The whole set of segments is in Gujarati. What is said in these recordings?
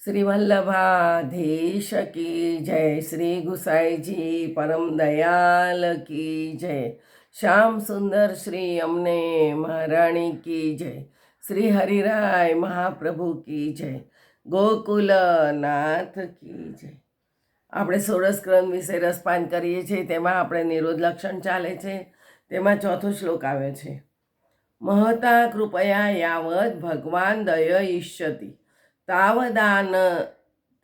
શ્રી વલ્લભાધીશ કી જય, શ્રી ગુસાઈજી પરમ દયાલ કી જય, શ્યામ સુંદર શ્રી અમને મહારાણી કી જય, શ્રી હરિરાય મહાપ્રભુ કી જય, ગોકુલનાથ કી જય. આપણે સોળસ્કંદ વિશે રસપાન કરીએ છીએ. તેમાં આપણે નિરોધ લક્ષણ ચાલે છે. તેમાં ચોથો શ્લોક આવે છે, મહતા કૃપયા યાવત ભગવાન દય ઈષ્યતિ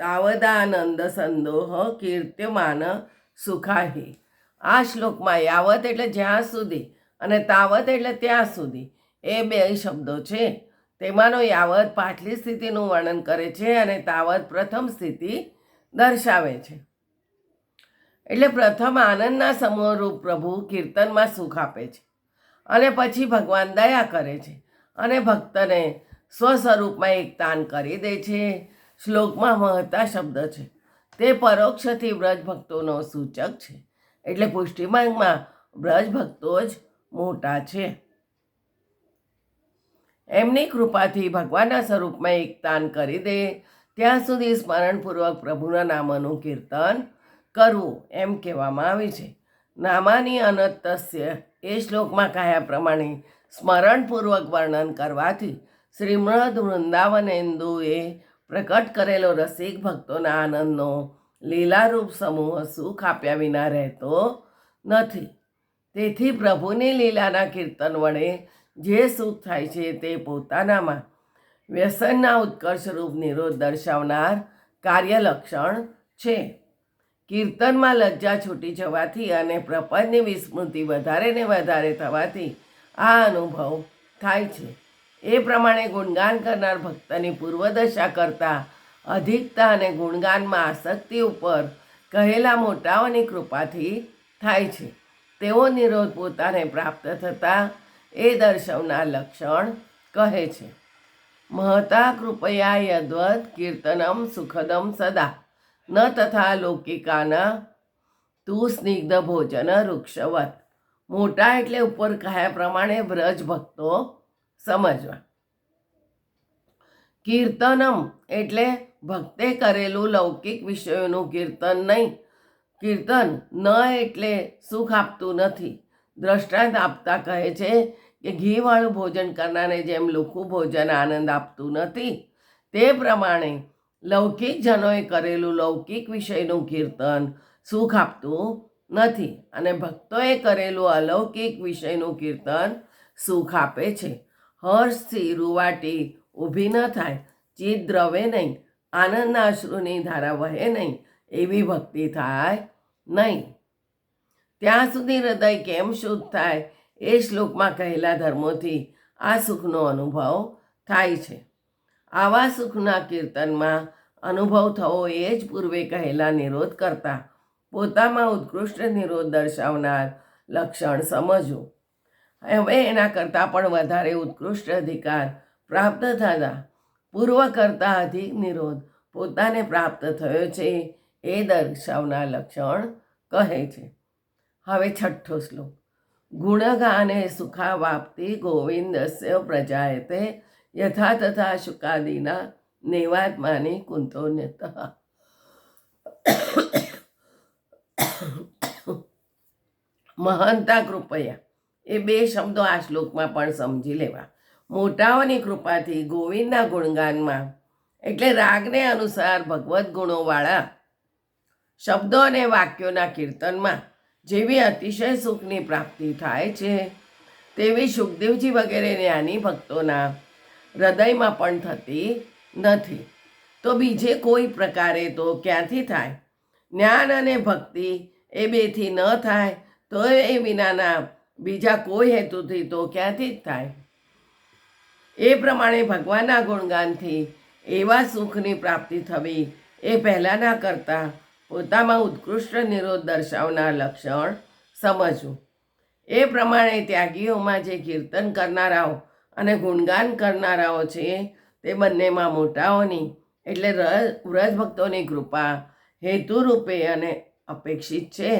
તાવદાનંદ સંદોહ કીર્ત્યમાન સુખાહી. આ શ્લોકમાં યાવત એટલે જ્યાં સુધી અને તાવત એટલે ત્યાં સુધી એ બે શબ્દો છે. તેમાંનો યાવત પાછલી સ્થિતિનું વર્ણન કરે છે અને તાવત પ્રથમ સ્થિતિ દર્શાવે છે. એટલે પ્રથમ આનંદના સમૂહરૂપ પ્રભુ કીર્તનમાં સુખ આપે છે અને પછી ભગવાન દયા કરે છે અને ભક્તને સ્વસ્વરૂપમાં એકતાન કરી દે છે. શ્લોકમાં મહતા શબ્દ છે તે પરોક્ષથી વ્રજ ભક્તોનો સૂચક છે. એટલે પુષ્ટિમાર્ગમાં વ્રજ ભક્તો જ મોટા છે. એમની કૃપાથી ભગવાનના સ્વરૂપમાં એકતાન કરી દે ત્યાં સુધી સ્મરણપૂર્વક પ્રભુના નામનું કીર્તન કરવું એમ કહેવામાં આવ્યું છે. નામાની અનતસ્ય એ શ્લોકમાં કહ્યા પ્રમાણે સ્મરણપૂર્વક વર્ણન કરવાથી શ્રીમદ વૃંદાવનેન્દુએ પ્રકટ કરેલો રસિક ભક્તોના આનંદનો લીલારૂપ સમૂહ સુખ આપ્યા વિના રહેતો નથી. તેથી પ્રભુની લીલાના કીર્તન વડે જે સુખ થાય છે તે પોતાનામાં વ્યસનના ઉત્કર્ષરૂપ નિરોધ દર્શાવનાર કાર્યલક્ષણ છે. કીર્તનમાં લજ્જા છૂટી જવાથી અને પ્રપંચની વિસ્મૃતિ વધારે ને વધારે થવાથી આ અનુભવ થાય છે. એ પ્રમાણે ગુણગાન કરનાર ભક્તની પૂર્વદશા કરતાં અધિકતા અને ગુણગાનમાં આસક્તિ ઉપર કહેલા મોટાઓની કૃપાથી થાય છે. તેઓ નિરોધ પોતાને પ્રાપ્ત થતાં એ દર્શાવનાર લક્ષણ કહે છે. મહતા કૃપયા યદ્વત કીર્તનમ સુખદમ સદા ન તથા લૌકિકાના તું સ્નિગ્ધ ભોજન વૃક્ષવત. મોટા એટલે ઉપર કહ્યા પ્રમાણે વ્રજ ભક્તો સમજવા. કીર્તનમ એટલે ભક્તે કરેલું લૌકિક વિષયોનું કીર્તન નહીં. કીર્તન ન એટલે સુખ આપતું નથી. દ્રષ્ટાંત આપતા કહે છે કે ઘીવાળું ભોજન કરનારને જેમ લુખું ભોજન આનંદ આપતું નથી તે પ્રમાણે લૌકિક જનોએ કરેલું લૌકિક વિષયનું કીર્તન સુખ આપતું નથી અને ભક્તોએ કરેલું અલૌકિક વિષયનું કીર્તન સુખ આપે છે. હર્ષથી રૂવાટી ઊભી ન થાય, ચિત્ત દ્રવે નહીં, આનંદના અશ્રુની ધારા વહે નહીં એવી ભક્તિ થાય નહીં. ત્યાં સુધી હૃદય કેમ શુદ્ધ થાય એ શ્લોકમાં કહેલા ધર્મોથી આ સુખનો અનુભવ થાય છે. આવા સુખના કીર્તનમાં અનુભવ થવો એ જ પૂર્વે કહેલા નિરોધ કરતા પોતામાં ઉત્કૃષ્ટ નિરોધ દર્શાવનાર લક્ષણ સમજવું. હવે એના કરતાં પણ વધારે ઉત્કૃષ્ટ અધિકાર પ્રાપ્ત થતા પૂર્વ કરતાં અધિક નિરોધ પોતાને પ્રાપ્ત થયો છે એ દર્શાવનાર લક્ષણ કહે છે. હવે છઠ્ઠો શ્લોક, ગુણગાને સુખા વાપ્તિ ગોવિંદસ્ય પ્રજાયતે યથા તથા શુકાદિના નૈવાત્માની કુંતોન્યત. મહંતા કૃપયા એ બે શબ્દો આ શ્લોકમાં પણ સમજી લેવા. મોટાઓની કૃપાથી ગોવિંદના ગુણગાનમાં એટલે રાગને અનુસાર ભગવદ્ ગુણોવાળા શબ્દો અને વાક્યોના કીર્તનમાં જેવી અતિશય સુખની પ્રાપ્તિ થાય છે તેવી સુખદેવજી વગેરે જ્ઞાની ભક્તોના હૃદયમાં પણ થતી નથી. તો બીજે કોઈ પ્રકારે તો ક્યાંથી થાય? જ્ઞાન અને ભક્તિ એ બેથી ન થાય તો એ વિનાના બીજા કોઈ હેતુથી તો ક્યાંથી જ થાય? એ પ્રમાણે ભગવાનના ગુણગાનથી એવા સુખની પ્રાપ્તિ થવી એ પહેલાંના કરતાં પોતામાં ઉત્કૃષ્ટ નિરોધ દર્શાવનાર લક્ષણ સમજવું. એ પ્રમાણે ત્યાગીઓમાં જે કીર્તન કરનારાઓ અને ગુણગાન કરનારાઓ છે તે બંનેમાં મોટાઓની એટલે વ્રજભક્તોની કૃપા હેતુરૂપે અને અપેક્ષિત છે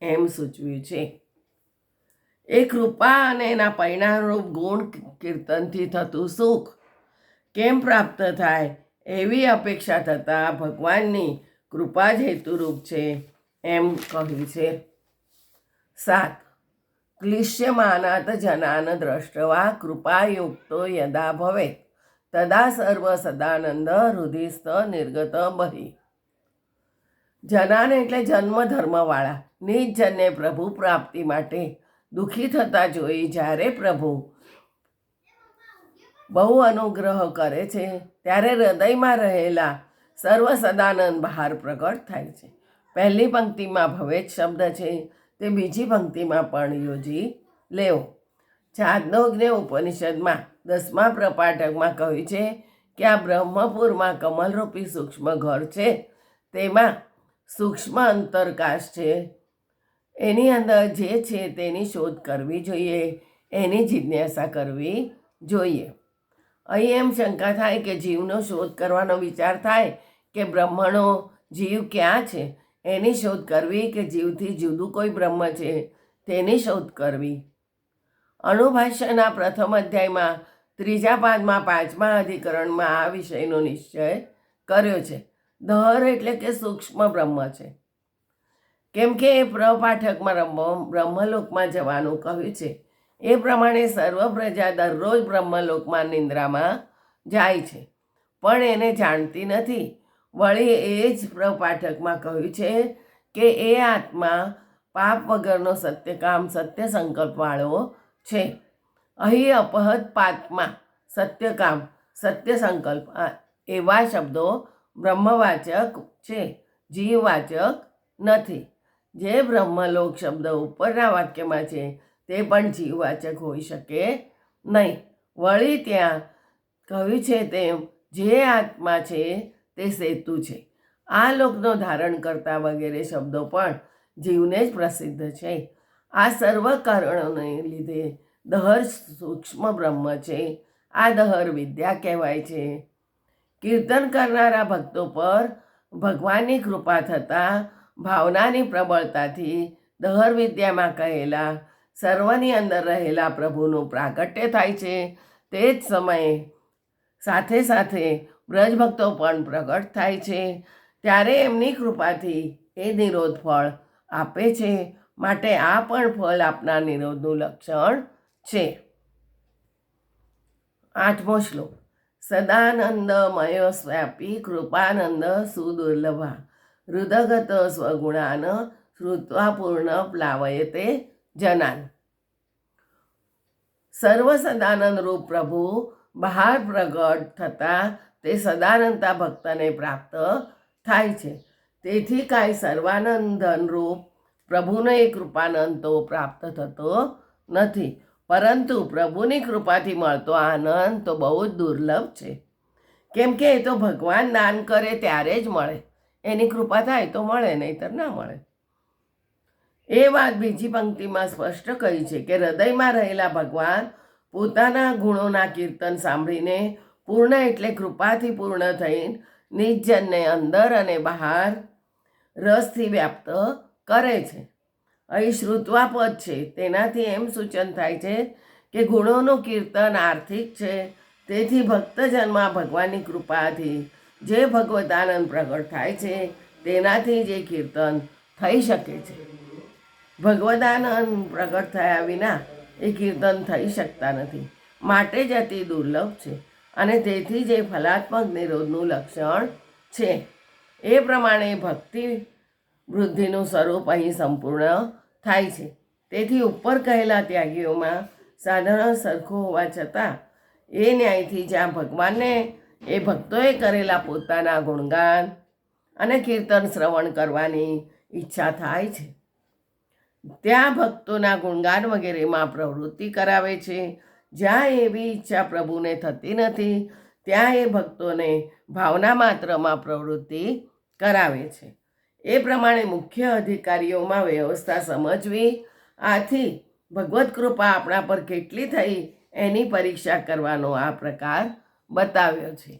એમ સૂચવ્યું છે. એ કૃપા અને એના પરિણામરૂપ ગુણ કીર્તનથી થતું સુખ કેમ પ્રાપ્ત થાય એવી અપેક્ષા થતાં ભગવાનની કૃપા જ હેતુરૂપ છે એમ કહ્યું છે. 7. ક્લિશ્યમાનાત જનાન દ્રષ્ટવા કૃપાયુક્તો યદા ભવેત તદા સર્વ સદાનંદ હૃદયસ્થ નિર્ગત બહિ. જનાન એટલે જન્મ ધર્મવાળા નિજ જનને પ્રભુ પ્રાપ્તિ માટે દુઃખી થતા જોઈ જ્યારે પ્રભુ બહુ અનુગ્રહ કરે છે ત્યારે હૃદયમાં રહેલા સર્વ સદાનંદ બહાર પ્રગટ થાય છે. પહેલી પંક્તિમાં ભવેત શબ્દ છે તે બીજી પંક્તિમાં પણ યોજી લેવો. છાંદોગ્ય ઉપનિષદમાં 10મા પ્રપાઠકમાં કહ્યું છે કે આ બ્રહ્મપુરમાં કમલરૂપી સૂક્ષ્મ ઘર છે, તેમાં સૂક્ષ્મ અંતરકાશ છે, એની અંદર જે છે તેની શોધ કરવી જોઈએ, એની જિજ્ઞાસા કરવી જોઈએ. અહીં એમ શંકા થાય કે જીવનો શોધ કરવાનો વિચાર થાય કે બ્રહ્મનો જીવ ક્યાં છે એની શોધ કરવી કે જીવથી જુદું કોઈ બ્રહ્મ છે તેની શોધ કરવી. અણુભાષ્યના પ્રથમ અધ્યાયમાં 3જા પાદમાં 5મા અધિકરણમાં આ વિષયનો નિશ્ચય કર્યો છે. દહર એટલે કે સૂક્ષ્મ બ્રહ્મ છે, કેમ કે એ પ્રપાઠકમાં બ્રહ્મલોકમાં જવાનું કહ્યું છે. એ પ્રમાણે સર્વ પ્રજા દરરોજ બ્રહ્મલોકમાં નિંદ્રામાં જાય છે, પણ એને જાણતી નથી. વળી એ જ પ્રપાઠકમાં કહ્યું છે કે એ આત્મા પાપ વગરનો સત્યકામ સત્ય સંકલ્પવાળો છે. અહીં અપહત પાત્મા સત્યકામ સત્ય સંકલ્પ એવા શબ્દો બ્રહ્મવાચક છે, જીવવાચક નથી. જે બ્રહ્મલોક શબ્દ ઉપરના વાક્યમાં છે તે પણ જીવવાચક હોઈ શકે નહીં. વળી ત્યાં કહ્યું છે તેમ જે આત્મા છે તે સેતુ છે. આ લોકનો ધારણ કરતા વગેરે શબ્દો પણ જીવને જ પ્રસિદ્ધ છે. આ સર્વ કારણોને લીધે દહર સૂક્ષ્મ બ્રહ્મ છે. આ દહર વિદ્યા કહેવાય છે. કીર્તન કરનારા ભક્તો પર ભગવાનની કૃપા થતાં ભાવનાની પ્રબળતાથી દહર વિદ્યામાં કહેલા સર્વની અંદર રહેલા પ્રભુનું પ્રાગટ્ય થાય છે. તે જ સમયે સાથે સાથે બ્રજભક્તો પણ પ્રગટ થાય છે. ત્યારે એમની કૃપાથી એ નિરોધ ફળ આપે છે. માટે આ પણ ફળ આપનાર નિરોધનું લક્ષણ છે. 8મો શ્લોક. સદાનંદમય સ્વાપી કૃપાનંદ સુદુર્લભા હૃદગત સ્વગુણાન શ્રુત્વા પૂર્ણ પ્લાવયતે જનાન. સર્વ સદાનંદ રૂપ પ્રભુ બહાર પ્રગટ થતાં તે સદાનંદતા ભક્તને પ્રાપ્ત થાય છે. તેથી કાંઈ સર્વાનંદન રૂપ પ્રભુને એ કૃપાનંદ તો પ્રાપ્ત થતો નથી, પરંતુ પ્રભુની કૃપાથી મળતો આનંદ તો બહુ જ દુર્લભ છે. કેમ કે એ તો ભગવાન દાન કરે ત્યારે જ મળે. એની કૃપા થાય તો મળે, નહીંતર ના મળે. એ વાત બીજી પંક્તિમાં સ્પષ્ટ કહી છે કે હૃદયમાં રહેલા ભગવાન પોતાના ગુણોના કીર્તન સાંભળીને પૂર્ણ એટલે કૃપાથી પૂર્ણ થઈને નિજજનને અંદર અને બહાર રસથી વ્યાપ્ત કરે છે. અહીં શ્રુત્વા પદ છે, તેનાથી એમ સૂચન થાય છે કે ગુણોનું કીર્તન આર્થિક છે. તેથી ભક્તજનમાં ભગવાનની કૃપાથી જે ભગવદાનંદ પ્રગટ થાય છે તેનાથી જે કીર્તન થઈ શકે છે. ભગવદાનંદ પ્રગટ થયા વિના એ કીર્તન થઈ શકતા નથી, માટે જ અતિ દુર્લભ છે અને તેથી જે ફલાત્મક નિરોધનું લક્ષણ છે. એ પ્રમાણે ભક્તિ વૃદ્ધિનું સ્વરૂપ અહીં સંપૂર્ણ થાય છે. તેથી ઉપર કહેલા ત્યાગીઓમાં સાધનો સરખું હોવા છતાં એ ન્યાયથી જ્યાં ભગવાનને એ ભક્તોએ કરેલા પોતાના ગુણગાન અને કીર્તન શ્રવણ કરવાની ઈચ્છા થાય છે, ત્યાં ભક્તોના ગુણગાન વગેરેમાં પ્રવૃત્તિ કરાવે છે. જ્યાં એવી ઈચ્છા પ્રભુને થતી નથી ત્યાં એ ભક્તોને ભાવના માત્રમાં પ્રવૃત્તિ કરાવે છે. એ પ્રમાણે મુખ્ય અધિકારીઓમાં વ્યવસ્થા સમજવી. આથી ભગવત કૃપા આપણા પર કેટલી થઈ એની પરીક્ષા કરવાનો આ પ્રકાર બતાવ્યો છે.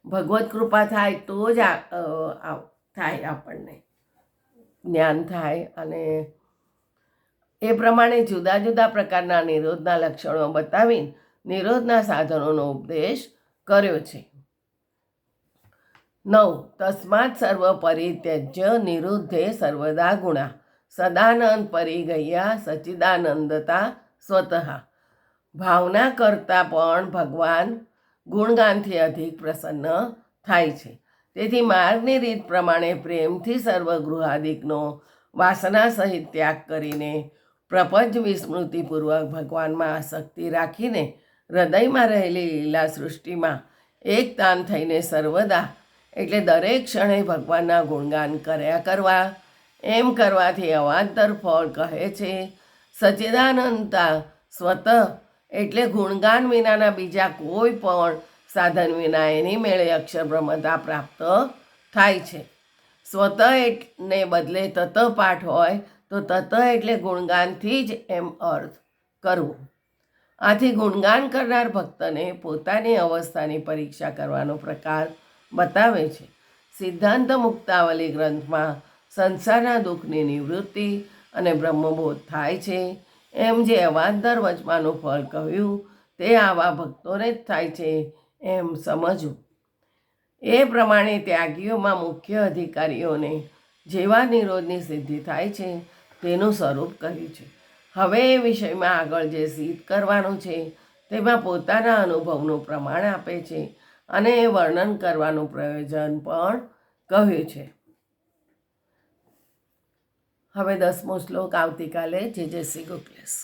ભગવત કૃપા થાય તો જ થાય, આપણને જ્ઞાન થાય. અને એ પ્રમાણે જુદા જુદા પ્રકારના નિરોધના લક્ષણો બતાવી નિરોધના સાધનોનો ઉપદેશ કર્યો છે. 9 તસ્માत् સર્વ પરિત્યજ્ય નિરુદ્ધે સર્વદા ગુણા સદાનંદ પરિગયા સચ્ચિદાનંદતા સ્વતઃ. ભાવના કરતાં પણ ભગવાન ગુણગાનથી અધિક પ્રસન્ન થાય છે. તેથી માર્ગની રીત પ્રમાણે પ્રેમથી સર્વગૃહાદિકનો વાસના સહિત ત્યાગ કરીને પ્રપંચ વિસ્મૃતિપૂર્વક ભગવાનમાં આસક્તિ રાખીને હૃદયમાં રહેલી લીલા સૃષ્ટિમાં એક તાન થઈને સર્વદા એટલે દરેક ક્ષણે ભગવાનના ગુણગાન કર્યા કરવા. એમ કરવાથી અવાંતર ફળ કહે છે. સચ્ચિદાનંદતા સ્વતઃ એટલે ગુણગાન વિનાના બીજા કોઈ પણ સાધન વિના એની મેળે અક્ષર બ્રહ્મતા પ્રાપ્ત થાય છે. સ્વતઃ ને બદલે તત પાઠ હોય તો તત એટલે ગુણગાનથી જ એમ અર્થ કરવો. આથી ગુણગાન કરનાર ભક્તને પોતાની અવસ્થાની પરીક્ષા કરવાનો પ્રકાર બતાવે છે. સિદ્ધાંત મુક્તાવલી ગ્રંથમાં સંસારના દુઃખની નિવૃત્તિ અને બ્રહ્મબોધ થાય છે એમ જે અવાંતર વચમાનું ફળ કહ્યું તે આવા ભક્તોને જ થાય છે એમ સમજવું. એ પ્રમાણે ત્યાગીઓમાં મુખ્ય અધિકારીઓને જેવા નિરોધની સિદ્ધિ થાય છે તેનું સ્વરૂપ કહ્યું છે. હવે એ વિષયમાં આગળ જે સિદ્ધ કરવાનું છે તેમાં પોતાના અનુભવનું પ્રમાણ આપે છે અને એ વર્ણન કરવાનું પ્રયોજન પણ કહ્યું છે. હવે 10મો શ્લોક આવતીકાલે. જય શ્રી ગોખલેશ.